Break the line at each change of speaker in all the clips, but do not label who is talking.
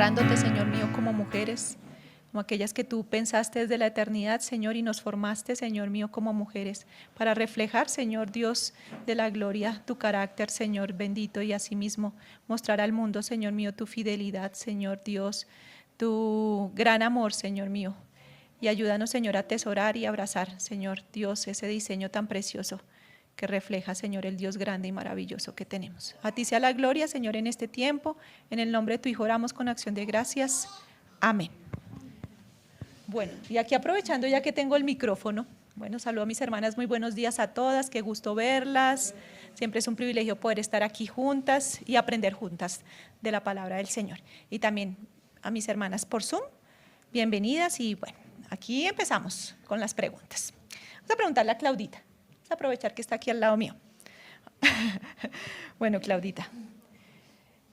honrándote, Señor mío, como mujeres, como aquellas que tú pensaste desde la eternidad, Señor, y nos formaste, Señor mío, como mujeres, para reflejar, Señor Dios de la gloria, tu carácter, Señor bendito, y asimismo mostrar al mundo, Señor mío, tu fidelidad, Señor Dios, tu gran amor, Señor mío. Y ayúdanos, Señor, a atesorar y abrazar, Señor Dios, ese diseño tan precioso que refleja, Señor, el Dios grande y maravilloso que tenemos. A ti sea la gloria, Señor, en este tiempo. En el nombre de tu Hijo oramos con acción de gracias. Amén. Bueno, y aquí aprovechando ya que tengo el micrófono, bueno, saludo a mis hermanas, muy buenos días a todas, qué gusto verlas. Siempre es un privilegio poder estar aquí juntas y aprender juntas de la palabra del Señor. Y también a mis hermanas por Zoom, bienvenidas y bueno, aquí empezamos con las preguntas. Vamos a preguntarle a Claudita. Vamos a aprovechar que está aquí al lado mío. Bueno, Claudita,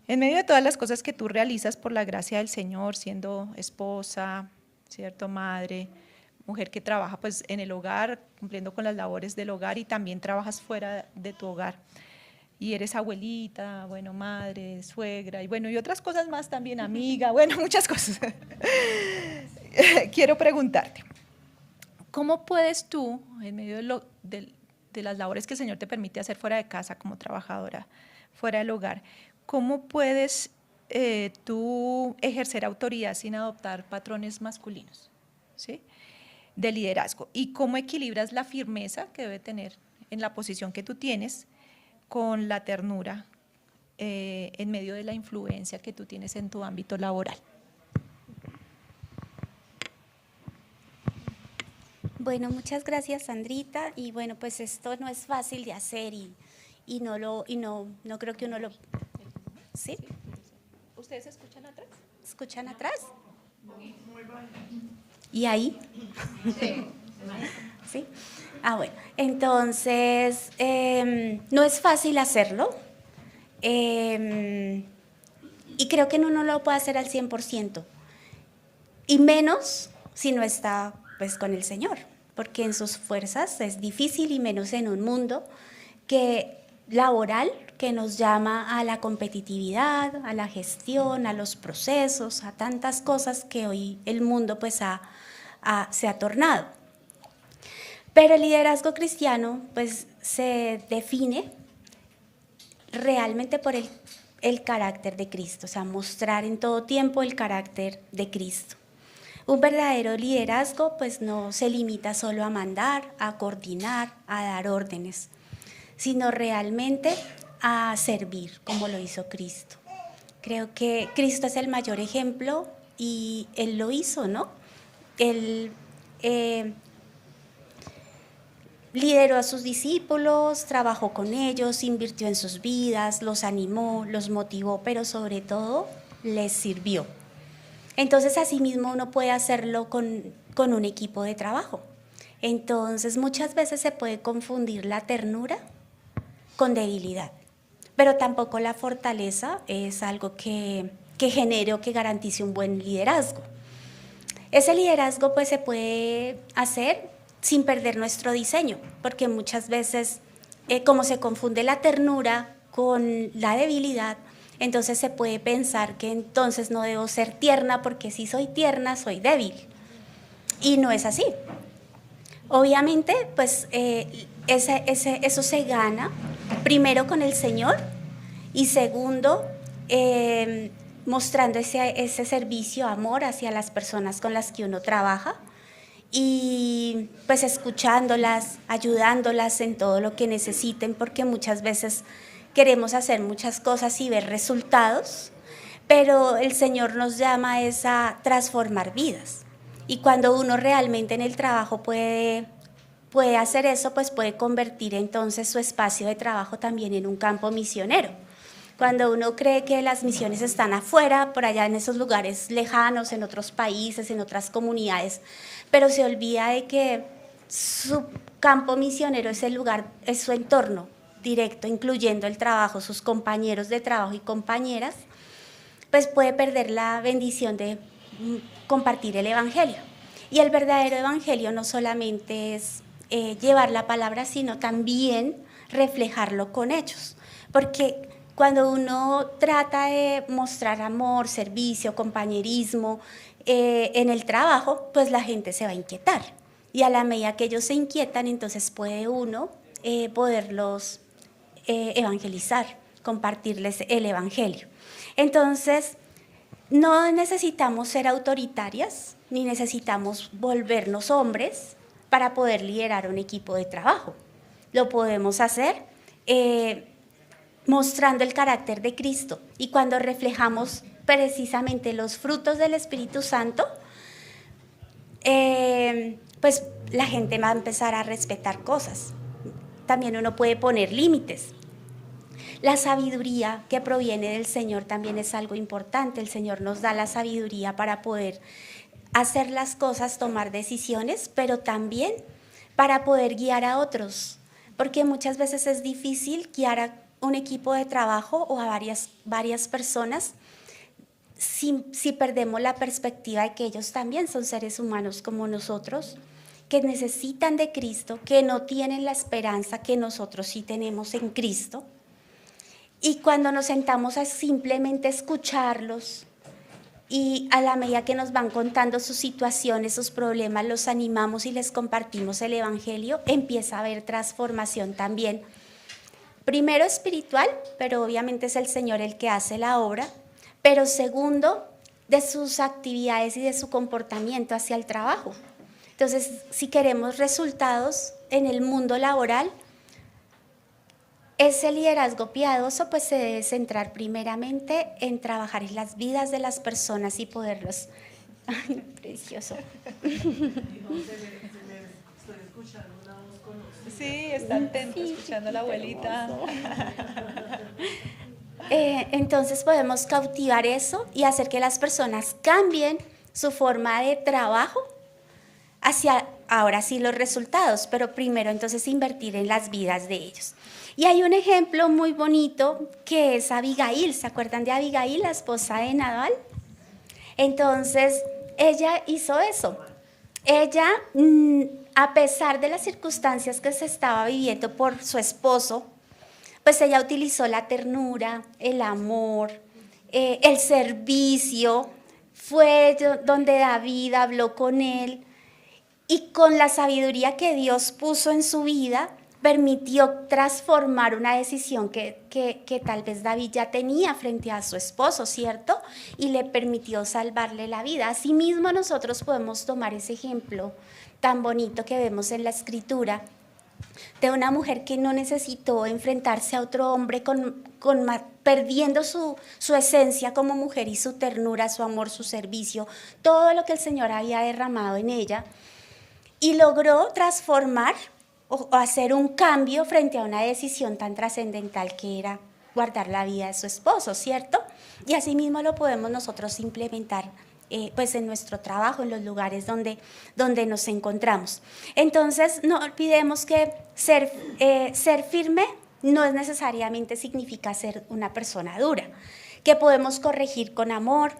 en medio de todas las cosas que tú realizas por la gracia del Señor, siendo esposa, ¿cierto? Madre, mujer que trabaja pues en el hogar, cumpliendo con las labores del hogar y también trabajas fuera de tu hogar. Y eres abuelita, bueno, madre, suegra y bueno, y otras cosas más también, amiga, bueno, muchas cosas. Quiero preguntarte, ¿cómo puedes tú, en medio de las labores que el Señor te permite hacer fuera de casa como trabajadora, fuera del hogar, cómo puedes tú ejercer autoridad sin adoptar patrones masculinos, ¿sí? De liderazgo? ¿Y cómo equilibras la firmeza que debe tener en la posición que tú tienes con la ternura en medio de la influencia que tú tienes en tu ámbito laboral?
Bueno, muchas gracias, Sandrita. Y bueno, pues esto no es fácil de hacer y no creo que uno lo... ¿Sí?
¿Ustedes escuchan atrás?
¿Escuchan atrás? ¿Y ahí?
Sí.
¿Sí? Ah, bueno. Entonces, no es fácil hacerlo. Y creo que uno no lo puede hacer al 100%. Y menos si no está pues con el Señor, porque en sus fuerzas es difícil y menos en un mundo laboral que nos llama a la competitividad, a la gestión, a los procesos, a tantas cosas que hoy el mundo pues se ha tornado. Pero el liderazgo cristiano pues se define realmente por el carácter de Cristo, o sea, mostrar en todo tiempo el carácter de Cristo. Un verdadero liderazgo pues no se limita solo a mandar, a coordinar, a dar órdenes, sino realmente a servir como lo hizo Cristo. Creo que Cristo es el mayor ejemplo y Él lo hizo, ¿no? Él lideró a sus discípulos, trabajó con ellos, invirtió en sus vidas, los animó, los motivó, pero sobre todo les sirvió. Entonces, asimismo, uno puede hacerlo con un equipo de trabajo. Entonces, muchas veces se puede confundir la ternura con debilidad, pero tampoco la fortaleza es algo que genere o que garantice un buen liderazgo. Ese liderazgo pues se puede hacer sin perder nuestro diseño, porque muchas veces, como se confunde la ternura con la debilidad, entonces se puede pensar que entonces no debo ser tierna porque si soy tierna soy débil. Y no es así. Obviamente, pues eso se gana primero con el Señor y segundo, mostrando ese servicio, amor hacia las personas con las que uno trabaja y pues escuchándolas, ayudándolas en todo lo que necesiten, porque muchas veces queremos hacer muchas cosas y ver resultados, pero el Señor nos llama a transformar vidas. Y cuando uno realmente en el trabajo puede hacer eso, pues puede convertir entonces su espacio de trabajo también en un campo misionero. Cuando uno cree que las misiones están afuera, por allá en esos lugares lejanos, en otros países, en otras comunidades, pero se olvida de que su campo misionero es el lugar, es su entorno directo, incluyendo el trabajo, sus compañeros de trabajo y compañeras, pues puede perder la bendición de compartir el evangelio. Y el verdadero evangelio no solamente es llevar la palabra, sino también reflejarlo con hechos, porque Cuando uno trata de mostrar amor, servicio, compañerismo en el trabajo, pues la gente se va a inquietar. Y a la medida que ellos se inquietan, entonces puede uno poderlos evangelizar, compartirles el evangelio. Entonces, no necesitamos ser autoritarias, ni necesitamos volvernos hombres para poder liderar un equipo de trabajo. Lo podemos hacer mostrando el carácter de Cristo. Y cuando reflejamos precisamente los frutos del Espíritu Santo, pues la gente va a empezar a respetar cosas. También uno puede poner límites. La sabiduría que proviene del Señor también es algo importante. El Señor nos da la sabiduría para poder hacer las cosas, tomar decisiones, pero también para poder guiar a otros. Porque muchas veces es difícil guiar a un equipo de trabajo o a varias personas si perdemos la perspectiva de que ellos también son seres humanos como nosotros, que necesitan de Cristo, que no tienen la esperanza que nosotros sí tenemos en Cristo. Y cuando nos sentamos a simplemente escucharlos y a la medida que nos van contando sus situaciones, sus problemas, los animamos y les compartimos el evangelio, empieza a haber transformación también. Primero espiritual, pero obviamente es el Señor el que hace la obra, pero segundo, de sus actividades y de su comportamiento hacia el trabajo. Entonces, si queremos resultados en el mundo laboral, ese liderazgo piadoso pues se debe centrar primeramente en trabajar en las vidas de las personas y poderlos... ¡Ay, precioso!
Sí, está atento, escuchando a la abuelita.
Entonces podemos cautivar eso y hacer que las personas cambien su forma de trabajo hacia, ahora sí, los resultados, pero primero entonces invertir en las vidas de ellos. Y hay un ejemplo muy bonito que es Abigail. ¿Se acuerdan de Abigail, la esposa de Nabal? Entonces, ella hizo eso. Ella, a pesar de las circunstancias que se estaba viviendo por su esposo, pues ella utilizó la ternura, el amor, el servicio. Fue donde David habló con él y con la sabiduría que Dios puso en su vida, permitió transformar una decisión que tal vez David ya tenía frente a su esposo, ¿cierto? Y le permitió salvarle la vida. Asimismo, nosotros podemos tomar ese ejemplo tan bonito que vemos en la Escritura, de una mujer que no necesitó enfrentarse a otro hombre perdiendo su esencia como mujer y su ternura, su amor, su servicio, todo lo que el Señor había derramado en ella, y logró transformar o hacer un cambio frente a una decisión tan trascendental que era guardar la vida de su esposo, ¿cierto? Y así mismo lo podemos nosotros implementar pues en nuestro trabajo, en los lugares donde nos encontramos. Entonces, no olvidemos que ser firme no es necesariamente significa ser una persona dura, que podemos corregir con amor,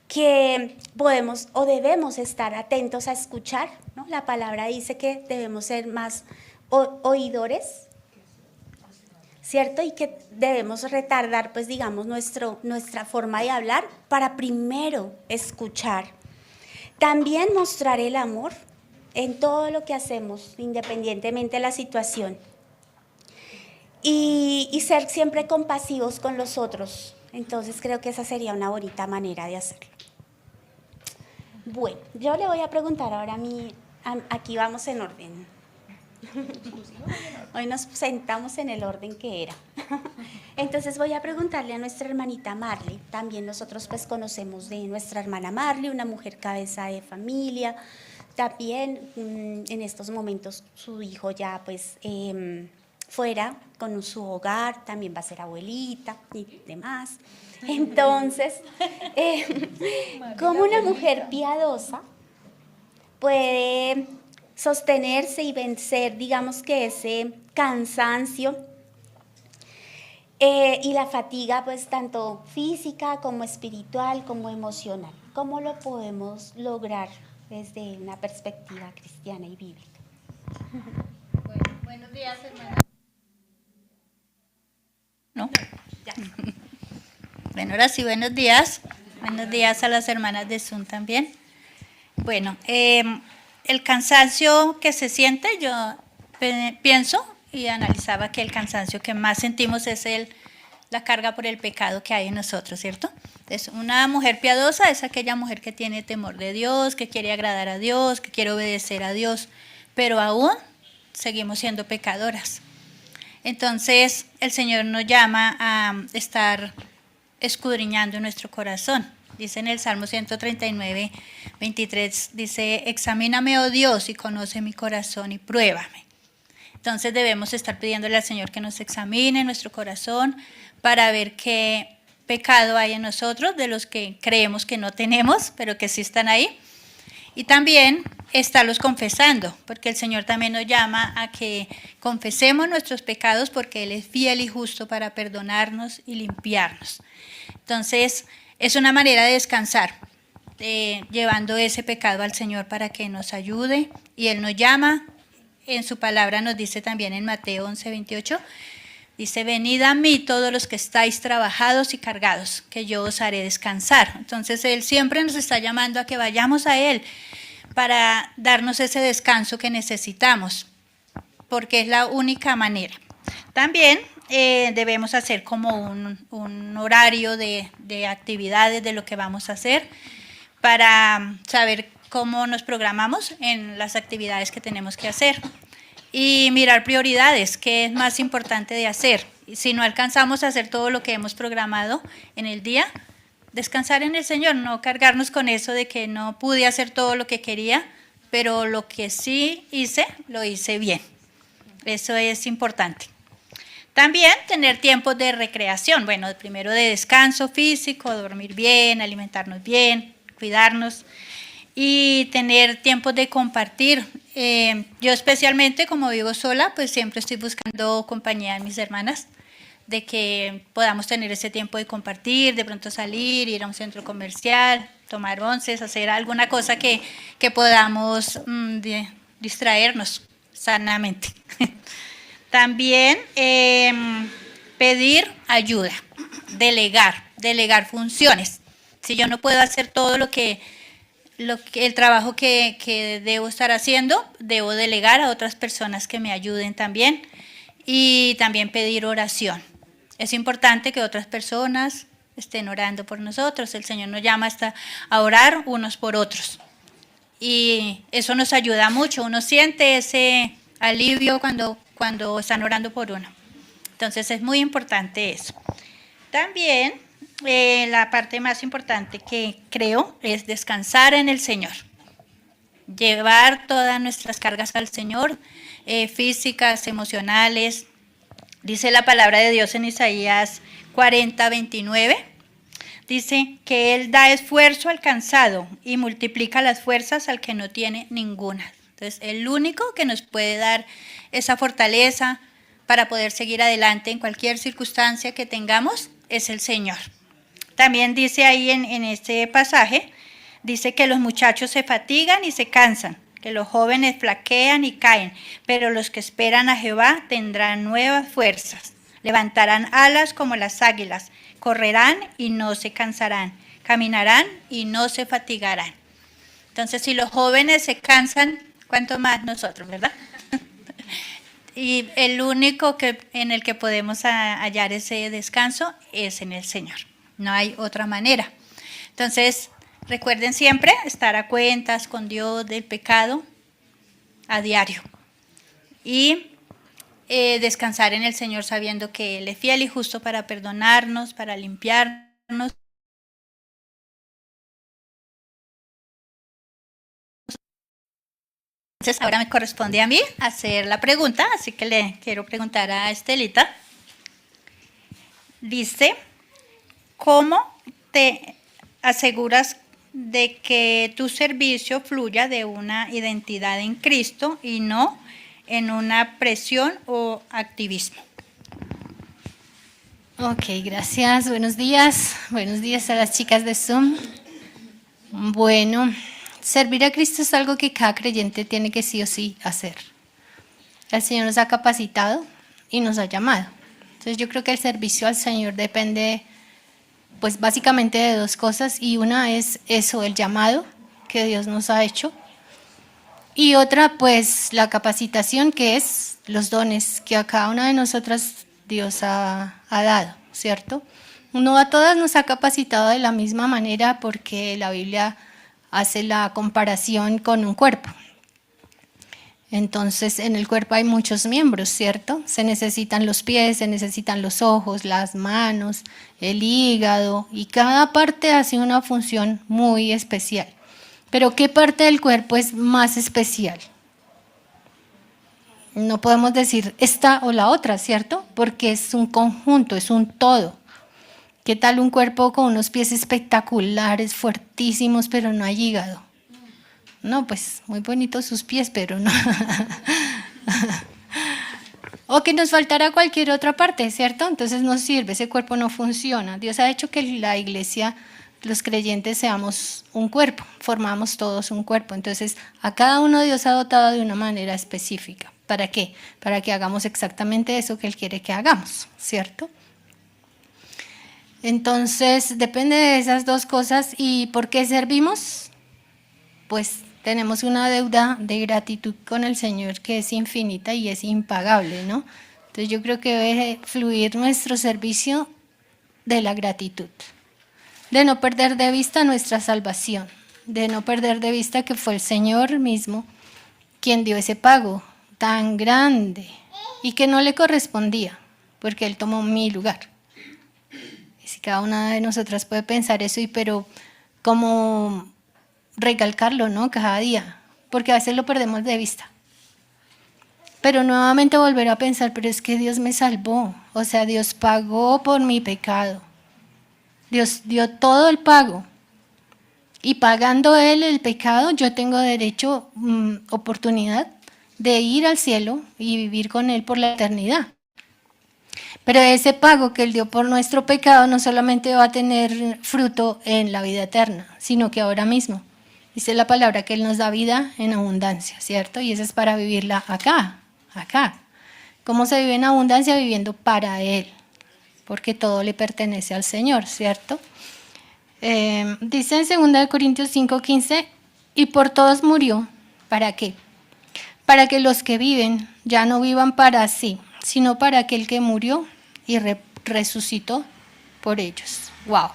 que podemos o debemos estar atentos a escuchar, ¿no? La palabra dice que debemos ser más oidores, ¿cierto? Y que debemos retardar, pues digamos, nuestra forma de hablar para primero escuchar. También mostrar el amor en todo lo que hacemos, independientemente de la situación. Y ser siempre compasivos con los otros. Entonces creo que esa sería una bonita manera de hacerlo. Bueno, yo le voy a preguntar ahora aquí vamos en orden. Hoy nos sentamos en el orden que era. Entonces voy a preguntarle a nuestra hermanita Marley. También nosotros pues conocemos de nuestra hermana Marley, una mujer cabeza de familia. También en estos momentos su hijo ya pues fuera con su hogar, también va a ser abuelita y demás. Entonces, como una mujer piadosa puede sostenerse y vencer, digamos que ese cansancio y la fatiga, pues tanto física como espiritual como emocional. ¿Cómo lo podemos lograr desde una perspectiva cristiana y bíblica?
Buenos días, hermana.
¿No?
Ya. Bueno, ahora sí, buenos días. Buenos días a las hermanas de Zoom también. Bueno, el cansancio que se siente, yo pienso y analizaba que el cansancio que más sentimos es la carga por el pecado que hay en nosotros, ¿cierto? Entonces, una mujer piadosa es aquella mujer que tiene temor de Dios, que quiere agradar a Dios, que quiere obedecer a Dios, pero aún seguimos siendo pecadoras. Entonces, el Señor nos llama a estar escudriñando nuestro corazón. Dice en el Salmo 139, 23, dice, examíname, oh Dios, y conoce mi corazón y pruébame. Entonces debemos estar pidiéndole al Señor que nos examine nuestro corazón para ver qué pecado hay en nosotros, de los que creemos que no tenemos, pero que sí están ahí. Y también estarlos confesando, porque el Señor también nos llama a que confesemos nuestros pecados porque Él es fiel y justo para perdonarnos y limpiarnos. Entonces, es una manera de descansar, llevando ese pecado al Señor para que nos ayude. Y Él nos llama, en su palabra nos dice también en Mateo 11, 28, dice, venid a mí todos los que estáis trabajados y cargados, que yo os haré descansar. Entonces, Él siempre nos está llamando a que vayamos a Él para darnos ese descanso que necesitamos, porque es la única manera. También debemos hacer como un horario de actividades de lo que vamos a hacer para saber cómo nos programamos en las actividades que tenemos que hacer y mirar prioridades, qué es más importante de hacer. Si no alcanzamos a hacer todo lo que hemos programado en el día, descansar en el Señor, no cargarnos con eso de que no pude hacer todo lo que quería, pero lo que sí hice, lo hice bien. Eso es importante. También tener tiempos de recreación, bueno, primero de descanso físico, dormir bien, alimentarnos bien, cuidarnos y tener tiempos de compartir. Yo especialmente, como vivo sola, pues siempre estoy buscando compañía de mis hermanas, de que podamos tener ese tiempo de compartir, de pronto salir, ir a un centro comercial, tomar onces, hacer alguna cosa que podamos distraernos sanamente. También pedir ayuda, delegar funciones. Si yo no puedo hacer todo el trabajo que debo estar haciendo, debo delegar a otras personas que me ayuden también. Y también pedir oración. Es importante que otras personas estén orando por nosotros. El Señor nos llama hasta a orar unos por otros. Y eso nos ayuda mucho. Uno siente ese alivio cuando están orando por uno. Entonces es muy importante eso. También la parte más importante que creo es descansar en el Señor. Llevar todas nuestras cargas al Señor, físicas, emocionales. Dice la palabra de Dios en Isaías 40, 29. Dice que Él da esfuerzo al cansado y multiplica las fuerzas al que no tiene ninguna. Entonces, el único que nos puede dar esa fortaleza para poder seguir adelante en cualquier circunstancia que tengamos es el Señor. También dice ahí en este pasaje, dice que los muchachos se fatigan y se cansan, que los jóvenes flaquean y caen, pero los que esperan a Jehová tendrán nuevas fuerzas, levantarán alas como las águilas, correrán y no se cansarán, caminarán y no se fatigarán. Entonces, si los jóvenes se cansan, ¿cuánto más nosotros, verdad? Y el único en el que podemos hallar ese descanso es en el Señor. No hay otra manera. Entonces, recuerden siempre estar a cuentas con Dios del pecado a diario. Y descansar en el Señor sabiendo que Él es fiel y justo para perdonarnos, para limpiarnos. Entonces, ahora me corresponde a mí hacer la pregunta, así que le quiero preguntar a Estelita. Dice, ¿cómo te aseguras de que tu servicio fluya de una identidad en Cristo y no en una presión o activismo?
Ok, gracias. Buenos días. Buenos días a las chicas de Zoom. Bueno, servir a Cristo es algo que cada creyente tiene que sí o sí hacer. El Señor nos ha capacitado y nos ha llamado. Entonces yo creo que el servicio al Señor depende pues básicamente de dos cosas, y una es eso, el llamado que Dios nos ha hecho, y otra pues la capacitación, que es los dones que a cada una de nosotras Dios ha dado, ¿cierto? No a todas nos ha capacitado de la misma manera, porque la Biblia hace la comparación con un cuerpo. Entonces, en el cuerpo hay muchos miembros, ¿cierto? Se necesitan los pies, se necesitan los ojos, las manos, el hígado, y cada parte hace una función muy especial. Pero ¿qué parte del cuerpo es más especial? No podemos decir esta o la otra, ¿cierto? Porque es un conjunto, es un todo. ¿Qué tal un cuerpo con unos pies espectaculares, fuertísimos, pero no hay hígado? No, pues muy bonitos sus pies, pero no. O que nos faltara cualquier otra parte, ¿cierto? Entonces no sirve, ese cuerpo no funciona. Dios ha hecho que la iglesia, los creyentes, seamos un cuerpo, formamos todos un cuerpo. Entonces a cada uno Dios ha dotado de una manera específica. ¿Para qué? Para que hagamos exactamente eso que Él quiere que hagamos, ¿cierto? Entonces depende de esas dos cosas. ¿Y por qué servimos? Pues tenemos una deuda de gratitud con el Señor que es infinita y es impagable, ¿no? Entonces yo creo que debe fluir nuestro servicio de la gratitud, de no perder de vista nuestra salvación, de no perder de vista que fue el Señor mismo quien dio ese pago tan grande y que no le correspondía, porque Él tomó mi lugar. Y si cada una de nosotras puede pensar eso, pero como recalcarlo, ¿no? Cada día, porque a veces lo perdemos de vista. Pero nuevamente volver a pensar, pero es que Dios me salvó, o sea, Dios pagó por mi pecado. Dios dio todo el pago. Y pagando Él el pecado, yo tengo derecho, oportunidad de ir al cielo y vivir con Él por la eternidad. Pero ese pago que Él dio por nuestro pecado no solamente va a tener fruto en la vida eterna, sino que ahora mismo. Dice la palabra que Él nos da vida en abundancia, ¿cierto? Y eso es para vivirla acá. ¿Cómo se vive en abundancia? Viviendo para Él, porque todo le pertenece al Señor, ¿cierto? Dice en 2 Corintios 5:15, y por todos murió. ¿Para qué? Para que los que viven ya no vivan para sí, sino para aquel que murió y resucitó por ellos. ¡Wow!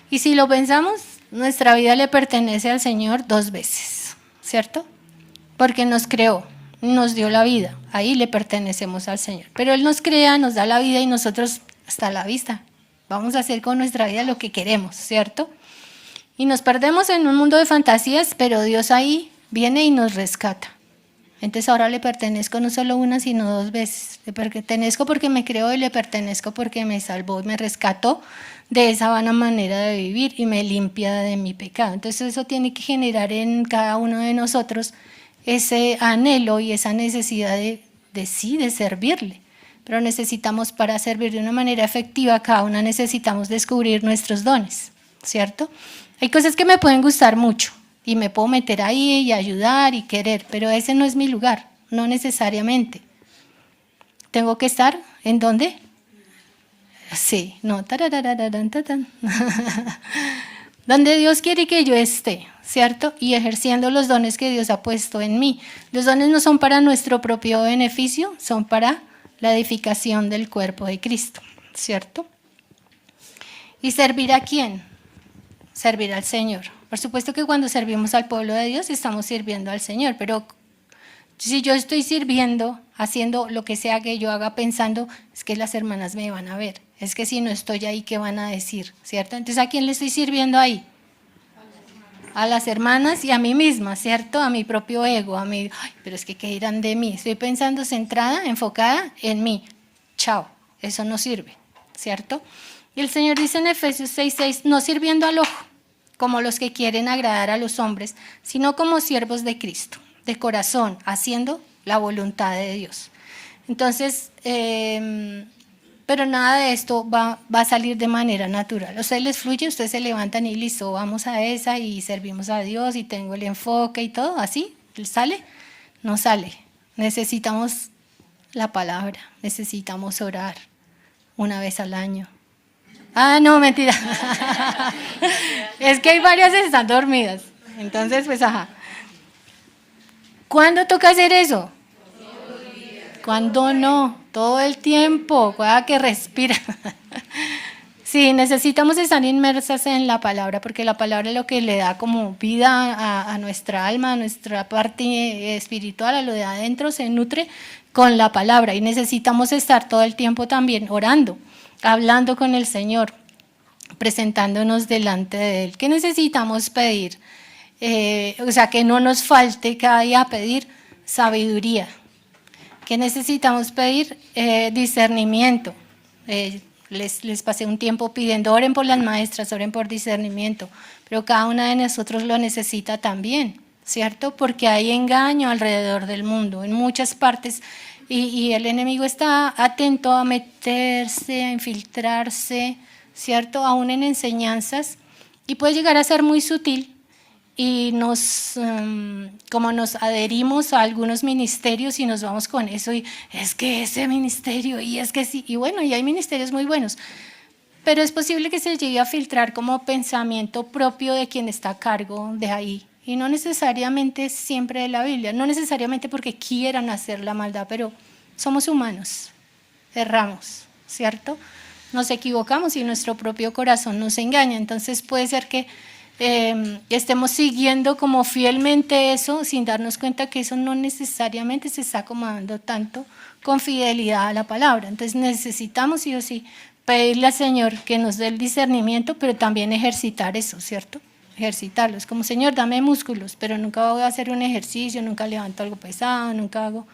Y si lo pensamos, nuestra vida le pertenece al Señor dos veces, ¿cierto? Porque nos creó, nos dio la vida, ahí le pertenecemos al Señor. Pero Él nos crea, nos da la vida y nosotros hasta la vista. Vamos a hacer con nuestra vida lo que queremos, ¿cierto? Y nos perdemos en un mundo de fantasías, pero Dios ahí viene y nos rescata. Entonces ahora le pertenezco no solo una, sino dos veces. Le pertenezco porque me creó y le pertenezco porque me salvó y me rescató de esa vana manera de vivir y me limpia de mi pecado. Entonces eso tiene que generar en cada uno de nosotros ese anhelo y esa necesidad de servirle. Pero necesitamos, para servir de una manera efectiva, cada una necesitamos descubrir nuestros dones, ¿cierto? Hay cosas que me pueden gustar mucho y me puedo meter ahí y ayudar y querer, pero ese no es mi lugar, no necesariamente. ¿Tengo que estar en dónde? Sí, no. Donde Dios quiere que yo esté, ¿cierto? Y ejerciendo los dones que Dios ha puesto en mí. Los dones no son para nuestro propio beneficio, son para la edificación del cuerpo de Cristo, ¿cierto? ¿Y servir a quién? Servir al Señor. Por supuesto que cuando servimos al pueblo de Dios estamos sirviendo al Señor, pero si yo estoy sirviendo, haciendo lo que sea que yo haga pensando, es que las hermanas me van a ver, es que si no estoy ahí, ¿qué van a decir? ¿Cierto? Entonces, ¿a quién le estoy sirviendo ahí? A las hermanas y a mí misma, ¿cierto? A mi propio ego, a mí, ay, pero es que ¿qué dirán de mí? Estoy pensando centrada, enfocada en mí. Chao, eso no sirve, ¿cierto? Y el Señor dice en Efesios 6:6, no sirviendo al ojo, como los que quieren agradar a los hombres, sino como siervos de Cristo, de corazón, haciendo la voluntad de Dios. Entonces, pero nada de esto va a salir de manera natural. A ustedes les fluye, ustedes se levantan y listo, vamos a esa y servimos a Dios y tengo el enfoque y todo, ¿así? ¿Sale? No sale. Necesitamos la palabra, necesitamos orar una vez al año. Ah, no, mentira. Es que hay varias que están dormidas. Entonces, pues, ajá. ¿Cuándo toca hacer eso? ¿Cuándo no? Todo el tiempo, cada que respira. Sí, necesitamos estar inmersas en la palabra, porque la palabra es lo que le da como vida a nuestra alma, a nuestra parte espiritual, a lo de adentro, se nutre con la palabra. Y necesitamos estar todo el tiempo también orando, hablando con el Señor, presentándonos delante de Él. ¿Qué necesitamos pedir? O sea, que no nos falte cada día pedir sabiduría. ¿Qué necesitamos pedir? Discernimiento. Les pasé un tiempo pidiendo, oren por las maestras, oren por discernimiento, pero cada una de nosotros lo necesita también, ¿cierto? Porque hay engaño alrededor del mundo, en muchas partes, y el enemigo está atento a meterse, a infiltrarse, ¿cierto? Aún en enseñanzas, y puede llegar a ser muy sutil, y como nos adherimos a algunos ministerios y nos vamos con eso, y es que ese ministerio, y es que sí, y bueno, y hay ministerios muy buenos, pero es posible que se llegue a filtrar como pensamiento propio de quien está a cargo de ahí, y no necesariamente siempre de la Biblia, no necesariamente porque quieran hacer la maldad, pero somos humanos, erramos, ¿cierto? Nos equivocamos y nuestro propio corazón nos engaña, entonces puede ser que estemos siguiendo como fielmente eso sin darnos cuenta que eso no necesariamente se está acomodando tanto con fidelidad a la palabra. Entonces necesitamos sí o sí pedirle al Señor que nos dé el discernimiento, pero también ejercitar eso, ¿cierto? Ejercitarlo. Es como, Señor, dame músculos, pero nunca voy a hacer un ejercicio, nunca levanto algo pesado, nunca hago...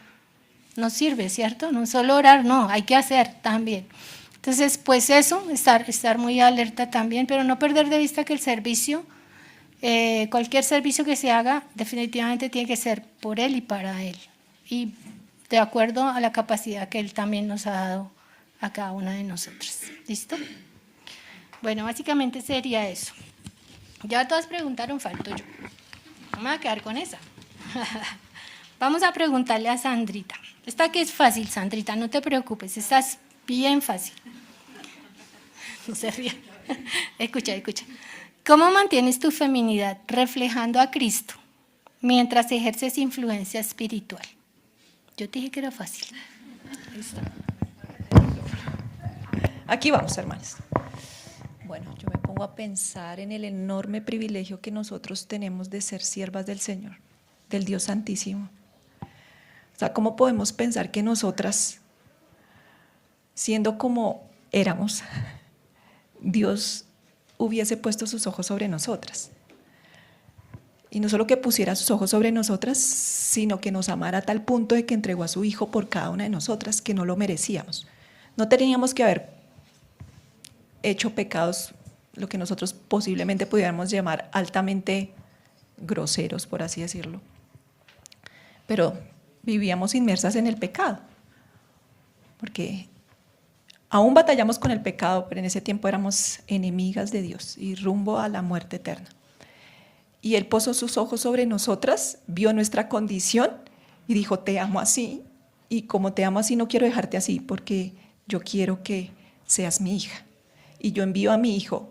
No sirve, ¿cierto? No solo orar, no, hay que hacer también. Entonces, pues eso, estar muy alerta también, pero no perder de vista que el servicio, cualquier servicio que se haga, definitivamente tiene que ser por Él y para Él. Y de acuerdo a la capacidad que Él también nos ha dado a cada una de nosotros. ¿Listo? Bueno, básicamente sería eso. Ya todas preguntaron, falto yo. No me voy a quedar con esa. Vamos a preguntarle a Sandrita. Esta que es fácil, Sandrita, no te preocupes, esta es bien fácil. No se ríe. Escucha. ¿Cómo mantienes tu feminidad reflejando a Cristo mientras ejerces influencia espiritual? Yo te dije que era fácil.
Listo. Aquí vamos, hermanos. Bueno, yo me pongo a pensar en el enorme privilegio que nosotros tenemos de ser siervas del Señor, del Dios Santísimo. O sea, ¿cómo podemos pensar que nosotras, siendo como éramos, Dios hubiese puesto sus ojos sobre nosotras? Y no solo que pusiera sus ojos sobre nosotras, sino que nos amara a tal punto de que entregó a su Hijo por cada una de nosotras, que no lo merecíamos. No teníamos que haber hecho pecados, lo que nosotros posiblemente pudiéramos llamar altamente groseros, por así decirlo. Pero vivíamos inmersas en el pecado, porque aún batallamos con el pecado, pero en ese tiempo éramos enemigas de Dios y rumbo a la muerte eterna. Y Él puso sus ojos sobre nosotras, vio nuestra condición y dijo, te amo así, y como te amo así no quiero dejarte así, porque yo quiero que seas mi hija. Y yo envío a mi Hijo,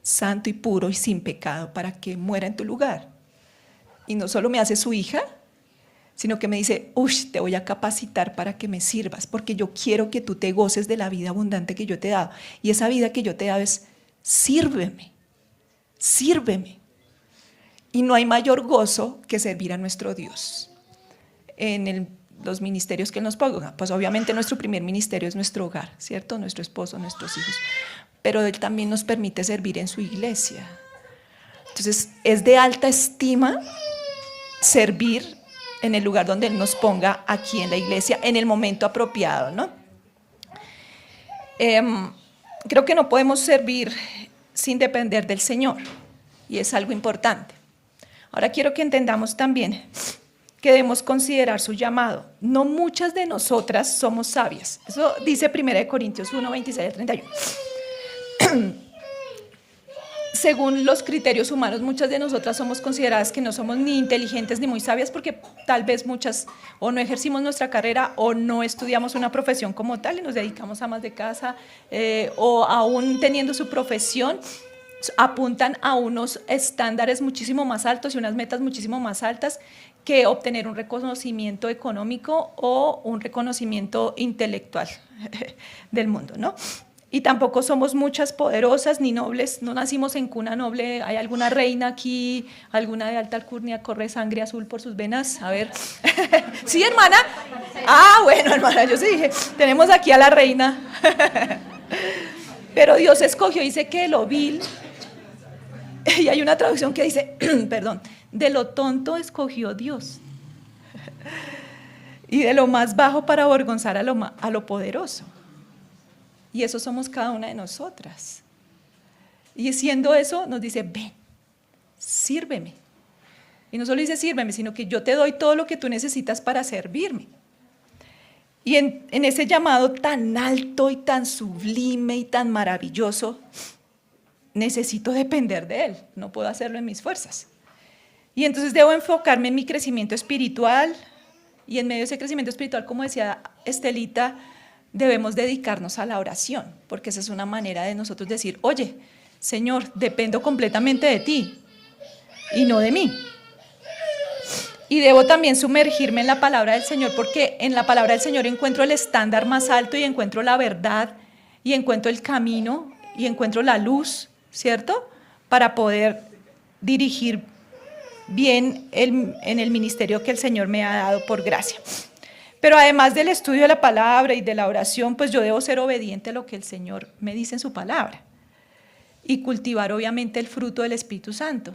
santo y puro y sin pecado, para que muera en tu lugar. Y no solo me hace su hija, sino que me dice, te voy a capacitar para que me sirvas, porque yo quiero que tú te goces de la vida abundante que yo te he dado. Y esa vida que yo te he dado es, sírveme. Y no hay mayor gozo que servir a nuestro Dios. En los ministerios que Él nos ponga, pues obviamente nuestro primer ministerio es nuestro hogar, ¿cierto? Nuestro esposo, nuestros hijos. Pero Él también nos permite servir en su iglesia. Entonces, es de alta estima servir en el lugar donde Él nos ponga aquí en la iglesia, en el momento apropiado, ¿no? Creo que no podemos servir sin depender del Señor, y es algo importante. Ahora quiero que entendamos también que debemos considerar su llamado. No muchas de nosotras somos sabias. Eso dice 1 Corintios 1, 26 al 31. según los criterios humanos, muchas de nosotras somos consideradas que no somos ni inteligentes ni muy sabias porque tal vez muchas o no ejercimos nuestra carrera o no estudiamos una profesión como tal y nos dedicamos a amas de casa, o aún teniendo su profesión, apuntan a unos estándares muchísimo más altos y unas metas muchísimo más altas que obtener un reconocimiento económico o un reconocimiento intelectual del mundo, ¿no? Y tampoco somos muchas poderosas ni nobles, no nacimos en cuna noble. ¿Hay alguna reina aquí, alguna de alta alcurnia, corre sangre azul por sus venas? A ver. ¿Sí, hermana? Ah, bueno, hermana, yo sí dije, tenemos aquí a la reina. Pero Dios escogió, dice que lo vil, y hay una traducción que dice, perdón, de lo tonto escogió Dios, y de lo más bajo para avergonzar a lo poderoso. Y eso somos cada una de nosotras. Y siendo eso, nos dice, ven, sírveme. Y no solo dice sírveme, sino que yo te doy todo lo que tú necesitas para servirme. Y en ese llamado tan alto y tan sublime y tan maravilloso, necesito depender de Él, no puedo hacerlo en mis fuerzas. Y entonces debo enfocarme en mi crecimiento espiritual, y en medio de ese crecimiento espiritual, como decía Estelita, debemos dedicarnos a la oración, porque esa es una manera de nosotros decir, oye, Señor, dependo completamente de ti y no de mí. Y debo también sumergirme en la palabra del Señor, porque en la palabra del Señor encuentro el estándar más alto y encuentro la verdad y encuentro el camino y encuentro la luz, ¿cierto? Para poder dirigir bien en el ministerio que el Señor me ha dado por gracia. Pero además del estudio de la palabra y de la oración, pues yo debo ser obediente a lo que el Señor me dice en su palabra y cultivar obviamente el fruto del Espíritu Santo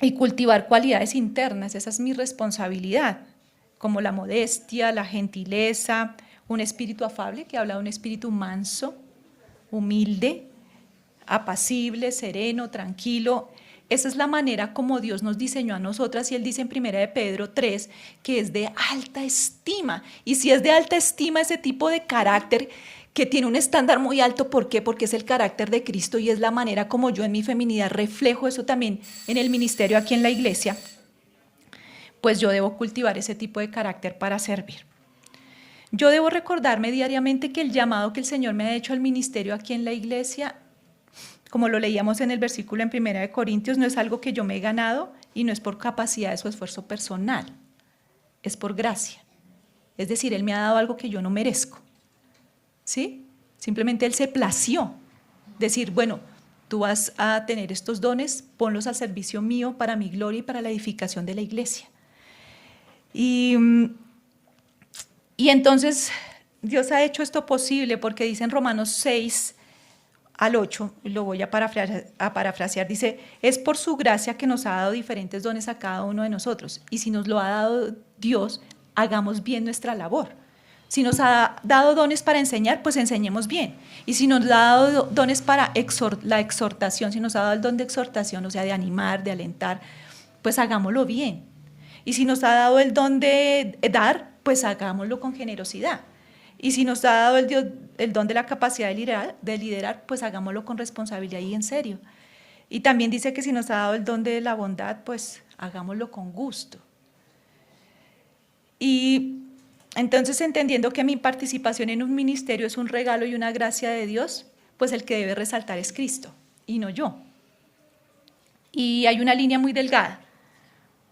y cultivar cualidades internas. Esa es mi responsabilidad, como la modestia, la gentileza, un espíritu afable, que habla de un espíritu manso, humilde, apacible, sereno, tranquilo. Esa es la manera como Dios nos diseñó a nosotras, y Él dice en 1 de Pedro 3 que es de alta estima. Y si es de alta estima ese tipo de carácter que tiene un estándar muy alto, ¿por qué? Porque es el carácter de Cristo y es la manera como yo en mi feminidad reflejo eso también en el ministerio aquí en la iglesia, pues yo debo cultivar ese tipo de carácter para servir. Yo debo recordarme diariamente que el llamado que el Señor me ha hecho al ministerio aquí en la iglesia, como lo leíamos en el versículo en 1 de Corintios, no es algo que yo me he ganado y no es por capacidad de su esfuerzo personal, es por gracia. Es decir, Él me ha dado algo que yo no merezco, ¿sí? Simplemente Él se plació decir, bueno, tú vas a tener estos dones, ponlos al servicio mío para mi gloria y para la edificación de la iglesia. Y entonces Dios ha hecho esto posible porque dice en Romanos 6, al 8, lo voy a parafrasear, dice, es por su gracia que nos ha dado diferentes dones a cada uno de nosotros, y si nos lo ha dado Dios, hagamos bien nuestra labor. Si nos ha dado dones para enseñar, pues enseñemos bien, y si nos ha dado dones para la exhortación, si nos ha dado el don de exhortación, o sea, de animar, de alentar, pues hagámoslo bien, y si nos ha dado el don de dar, pues hagámoslo con generosidad. Y si nos ha dado el don de la capacidad de liderar, pues hagámoslo con responsabilidad y en serio. Y también dice que si nos ha dado el don de la bondad, pues hagámoslo con gusto. Y entonces, entendiendo que mi participación en un ministerio es un regalo y una gracia de Dios, pues el que debe resaltar es Cristo y no yo. Y hay una línea muy delgada,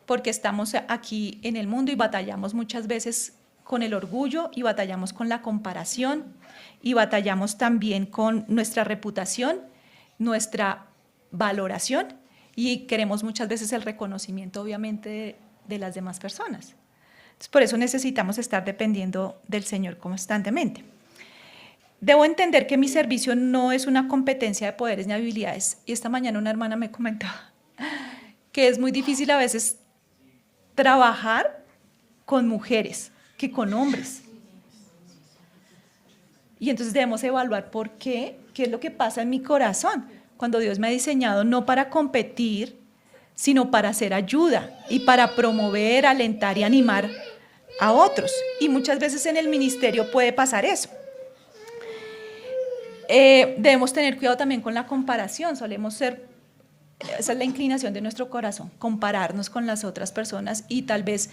porque estamos aquí en el mundo y batallamos muchas veces con el orgullo y batallamos con la comparación y batallamos también con nuestra reputación, nuestra valoración, y queremos muchas veces el reconocimiento obviamente de las demás personas. Entonces, por eso necesitamos estar dependiendo del Señor constantemente. Debo entender que mi servicio no es una competencia de poderes ni habilidades, y esta mañana una hermana me comentaba que es muy difícil a veces trabajar con mujeres que con hombres. Y entonces debemos evaluar por qué es lo que pasa en mi corazón, cuando Dios me ha diseñado no para competir, sino para hacer ayuda y para promover, alentar y animar a otros. Y muchas veces en el ministerio puede pasar eso. Debemos tener cuidado también con la comparación. Solemos ser, esa es la inclinación de nuestro corazón, compararnos con las otras personas y tal vez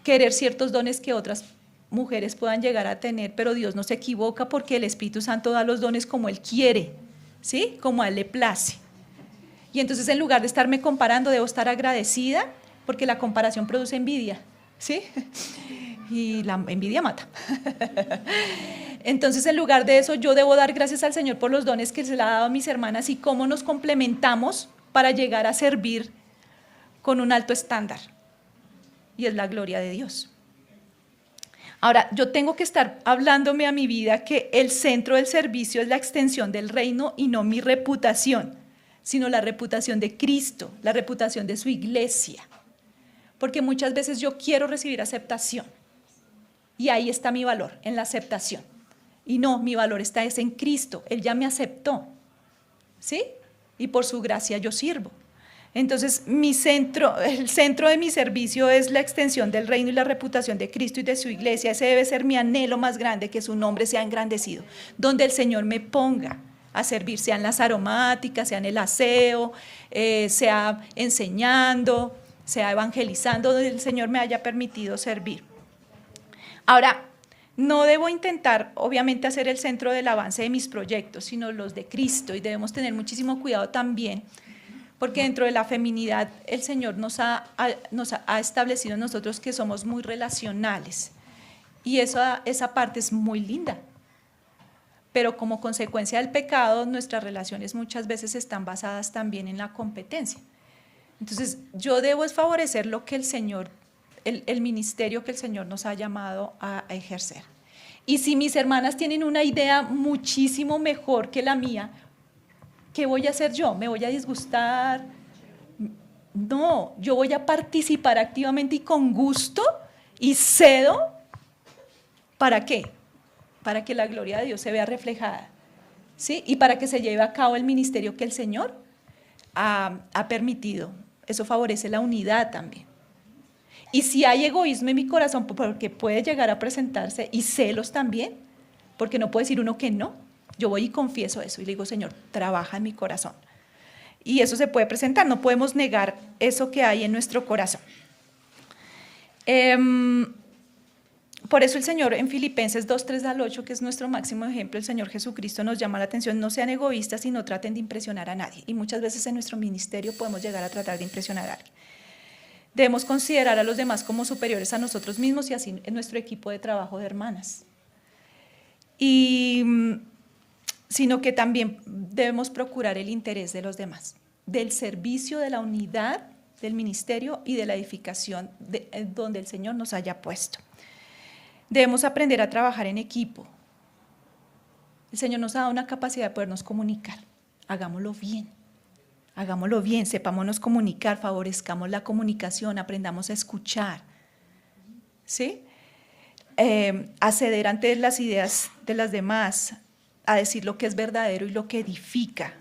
querer ciertos dones que otras mujeres puedan llegar a tener, pero Dios no se equivoca porque el Espíritu Santo da los dones como Él quiere, ¿sí? Como a Él le place. Y entonces, en lugar de estarme comparando, debo estar agradecida, porque la comparación produce envidia, ¿sí? Y la envidia mata. Entonces, en lugar de eso, yo debo dar gracias al Señor por los dones que se le ha dado a mis hermanas y cómo nos complementamos para llegar a servir con un alto estándar. Y es la gloria de Dios. Ahora, yo tengo que estar hablándome a mi vida que el centro del servicio es la extensión del reino y no mi reputación, sino la reputación de Cristo, la reputación de su iglesia. Porque muchas veces yo quiero recibir aceptación y ahí está mi valor, en la aceptación. Y no, mi valor es en Cristo, Él ya me aceptó, ¿sí? Y por su gracia yo sirvo. Entonces, el centro de mi servicio es la extensión del reino y la reputación de Cristo y de su iglesia. Ese debe ser mi anhelo más grande, que su nombre sea engrandecido. Donde el Señor me ponga a servir, sea en las aromáticas, sea en el aseo, sea enseñando, sea evangelizando, donde el Señor me haya permitido servir. Ahora, no debo intentar, obviamente, hacer el centro del avance de mis proyectos, sino los de Cristo, y debemos tener muchísimo cuidado también, porque dentro de la feminidad el Señor nos ha establecido en nosotros que somos muy relacionales, y esa parte es muy linda, pero como consecuencia del pecado nuestras relaciones muchas veces están basadas también en la competencia. Entonces yo debo favorecer lo que el Señor, el ministerio que el Señor nos ha llamado a ejercer. Y si mis hermanas tienen una idea muchísimo mejor que la mía, ¿qué voy a hacer yo? ¿Me voy a disgustar? No, yo voy a participar activamente y con gusto y cedo. ¿Para qué? Para que la gloria de Dios se vea reflejada, ¿sí? Y para que se lleve a cabo el ministerio que el Señor ha permitido. Eso favorece la unidad también. Y si hay egoísmo en mi corazón, porque puede llegar a presentarse, y celos también, porque no puede decir uno que no, yo voy y confieso eso y le digo, Señor, trabaja en mi corazón. Y eso se puede presentar, no podemos negar eso que hay en nuestro corazón. Por eso el Señor en Filipenses 2:3-8, que es nuestro máximo ejemplo, el Señor Jesucristo nos llama la atención, no sean egoístas y no traten de impresionar a nadie. Y muchas veces en nuestro ministerio podemos llegar a tratar de impresionar a alguien. Debemos considerar a los demás como superiores a nosotros mismos y así en nuestro equipo de trabajo de hermanas. Sino que también debemos procurar el interés de los demás, del servicio, de la unidad del ministerio y de la edificación donde el Señor nos haya puesto. Debemos aprender a trabajar en equipo. El Señor nos ha dado una capacidad de podernos comunicar. Hagámoslo bien, sepámonos comunicar, favorezcamos la comunicación, aprendamos a escuchar, ¿sí? A ceder ante las ideas de las demás, a decir lo que es verdadero y lo que edifica,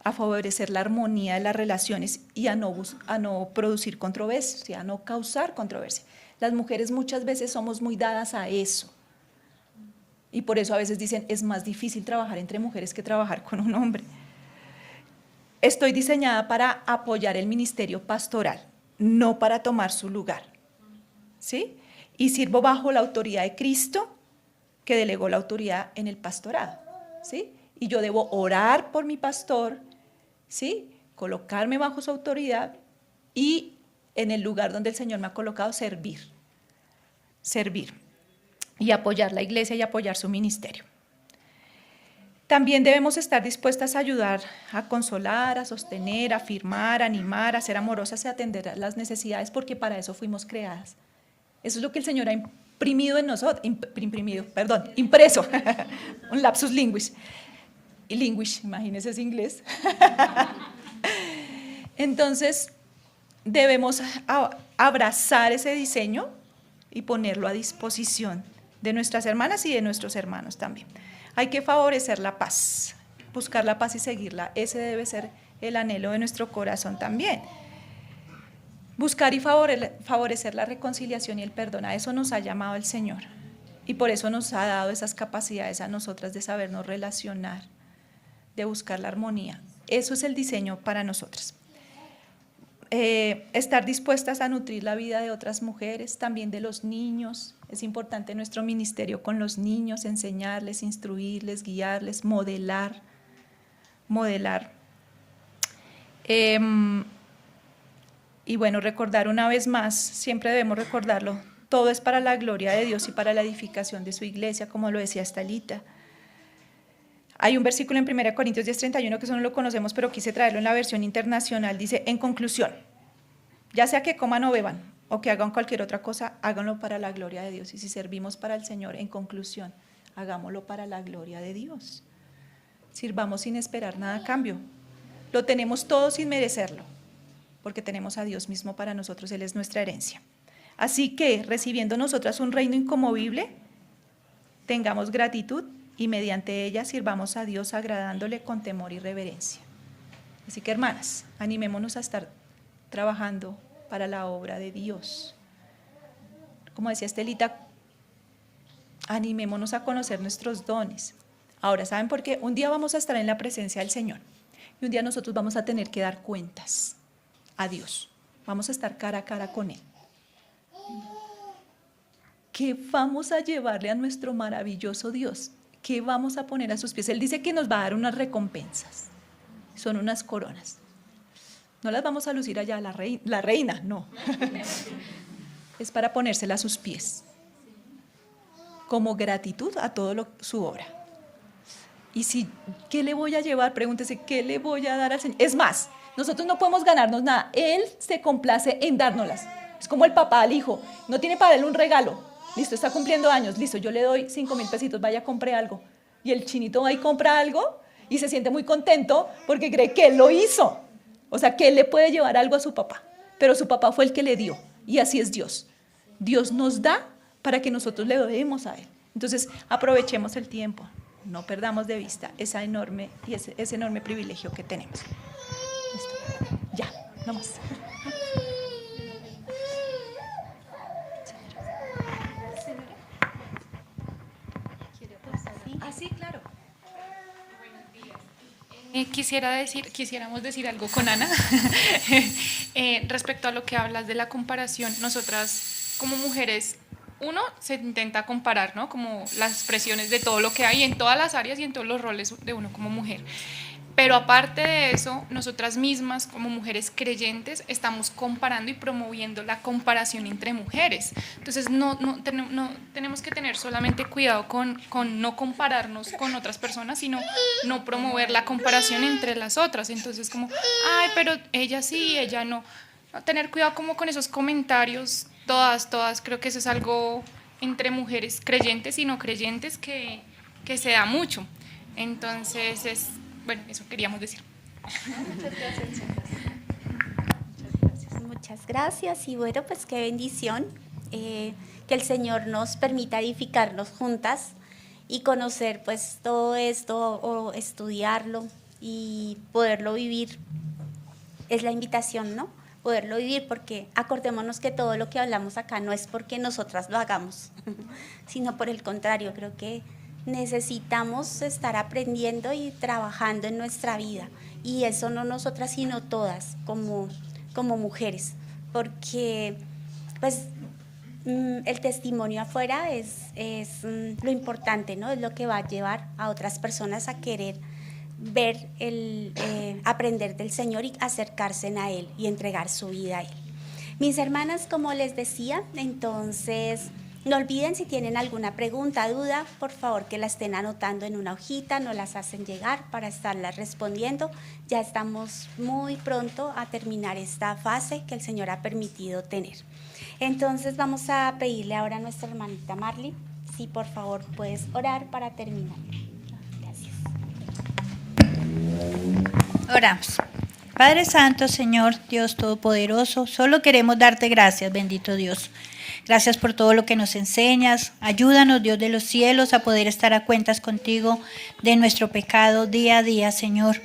a favorecer la armonía de las relaciones y a no producir controversia, a no causar controversia. Las mujeres muchas veces somos muy dadas a eso y por eso a veces dicen es más difícil trabajar entre mujeres que trabajar con un hombre. Estoy diseñada para apoyar el ministerio pastoral, no para tomar su lugar, ¿sí? Y sirvo bajo la autoridad de Cristo, que delegó la autoridad en el pastorado, ¿sí? Y yo debo orar por mi pastor, ¿sí? Colocarme bajo su autoridad y en el lugar donde el Señor me ha colocado servir y apoyar la iglesia y apoyar su ministerio. También debemos estar dispuestas a ayudar, a consolar, a sostener, a afirmar, a animar, a ser amorosas y a atender a las necesidades, porque para eso fuimos creadas. Eso es lo que el Señor ha impreso, un lapsus linguis. Y linguish, imagínense, es inglés. Entonces, debemos abrazar ese diseño y ponerlo a disposición de nuestras hermanas y de nuestros hermanos también. Hay que favorecer la paz, buscar la paz y seguirla. Ese debe ser el anhelo de nuestro corazón también. Buscar y favorecer la reconciliación y el perdón. A eso nos ha llamado el Señor. Y por eso nos ha dado esas capacidades a nosotras de sabernos relacionar. de buscar la armonía. Eso es el diseño para nosotras. Estar dispuestas a nutrir la vida de otras mujeres, también de los niños. Es importante nuestro ministerio con los niños, enseñarles, instruirles, guiarles, modelar. Y bueno, recordar una vez más, siempre debemos recordarlo, todo es para la gloria de Dios y para la edificación de su iglesia, como lo decía Estelita. Hay un versículo en 1 Corintios 10:31 que eso no lo conocemos, pero quise traerlo en la versión internacional. Dice, en conclusión, ya sea que coman o beban o que hagan cualquier otra cosa, háganlo para la gloria de Dios. Y si servimos para el Señor, en conclusión, hagámoslo para la gloria de Dios. Sirvamos sin esperar nada a cambio. Lo tenemos todo sin merecerlo, porque tenemos a Dios mismo para nosotros, Él es nuestra herencia. Así que, recibiendo nosotras un reino inconmovible, tengamos gratitud y mediante ella sirvamos a Dios agradándole con temor y reverencia. Así que, hermanas, animémonos a estar trabajando para la obra de Dios. Como decía Estelita, animémonos a conocer nuestros dones. Ahora, ¿saben por qué? Un día vamos a estar en la presencia del Señor y un día nosotros vamos a tener que dar cuentas a Dios. Vamos a estar cara a cara con Él. ¿Qué vamos a llevarle a nuestro maravilloso Dios? ¿Qué vamos a poner a sus pies? Él dice que nos va a dar unas recompensas. Son unas coronas. No las vamos a lucir allá, la reina, no. Es para ponérsela a sus pies. Como gratitud a todo su obra. Y si, ¿qué le voy a llevar? Pregúntese, ¿qué le voy a dar al Señor? Es más, nosotros no podemos ganarnos nada. Él se complace en dárnoslas. Es como el papá al hijo. No tiene para él un regalo. Listo, está cumpliendo años. Listo, yo le doy 5,000 pesitos. Vaya, compre algo. Y el chinito va y compra algo y se siente muy contento porque cree que él lo hizo. O sea, que él le puede llevar algo a su papá. Pero su papá fue el que le dio. Y así es Dios. Dios nos da para que nosotros le demos a Él. Entonces, aprovechemos el tiempo. No perdamos de vista ese enorme privilegio que tenemos. Listo. Ya, no más. Ah, sí, claro.
Quisiéramos decir algo con Ana respecto a lo que hablas de la comparación. Nosotras como mujeres, uno se intenta comparar, ¿no? Como las expresiones de todo lo que hay en todas las áreas y en todos los roles de uno como mujer. Pero aparte de eso, nosotras mismas como mujeres creyentes estamos comparando y promoviendo la comparación entre mujeres. Entonces no tenemos que tener solamente cuidado con no compararnos con otras personas, sino no promover la comparación entre las otras. Entonces como, ay, pero ella sí, ella no. Tener cuidado como con esos comentarios, todas, creo que eso es algo entre mujeres creyentes y no creyentes que se da mucho. Entonces bueno, eso queríamos decir.
Muchas gracias.
Muchas gracias y bueno, pues qué bendición que el Señor nos permita edificarnos juntas y conocer pues todo esto o estudiarlo y poderlo vivir. Es la invitación, ¿no? Poderlo vivir, porque acordémonos que todo lo que hablamos acá no es porque nosotras lo hagamos, sino por el contrario, creo que necesitamos estar aprendiendo y trabajando en nuestra vida, y eso no nosotras sino todas como mujeres, porque pues el testimonio afuera es lo importante, ¿no? Es lo que va a llevar a otras personas a querer ver, aprender del Señor y acercarse a Él y entregar su vida a Él. Mis hermanas, como les decía, entonces no olviden, si tienen alguna pregunta, duda, por favor que la estén anotando en una hojita, nos las hacen llegar para estarlas respondiendo. Ya estamos muy pronto a terminar esta fase que el Señor ha permitido tener. Entonces vamos a pedirle ahora a nuestra hermanita Marley, si por favor puedes orar para terminar. Gracias.
Oramos. Padre Santo, Señor, Dios Todopoderoso, solo queremos darte gracias, bendito Dios. Gracias por todo lo que nos enseñas. Ayúdanos, Dios de los cielos, a poder estar a cuentas contigo de nuestro pecado día a día, Señor.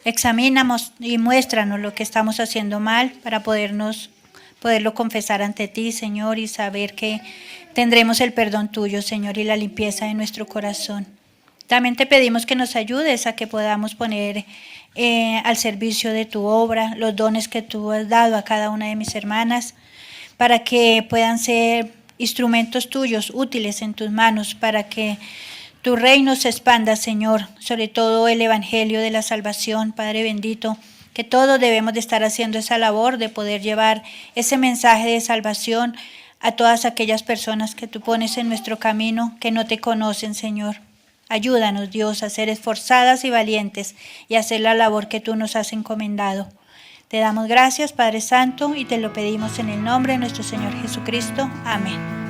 Examínamos y muéstranos lo que estamos haciendo mal para poderlo confesar ante ti, Señor, y saber que tendremos el perdón tuyo, Señor, y la limpieza de nuestro corazón. También te pedimos que nos ayudes a que podamos poner al servicio de tu obra los dones que tú has dado a cada una de mis hermanas, para que puedan ser instrumentos tuyos útiles en tus manos, para que tu reino se expanda, Señor, sobre todo el evangelio de la salvación, Padre bendito, que todos debemos de estar haciendo esa labor de poder llevar ese mensaje de salvación a todas aquellas personas que tú pones en nuestro camino, que no te conocen, Señor. Ayúdanos, Dios, a ser esforzadas y valientes y a hacer la labor que tú nos has encomendado. Te damos gracias, Padre Santo, y te lo pedimos en el nombre de nuestro Señor Jesucristo. Amén.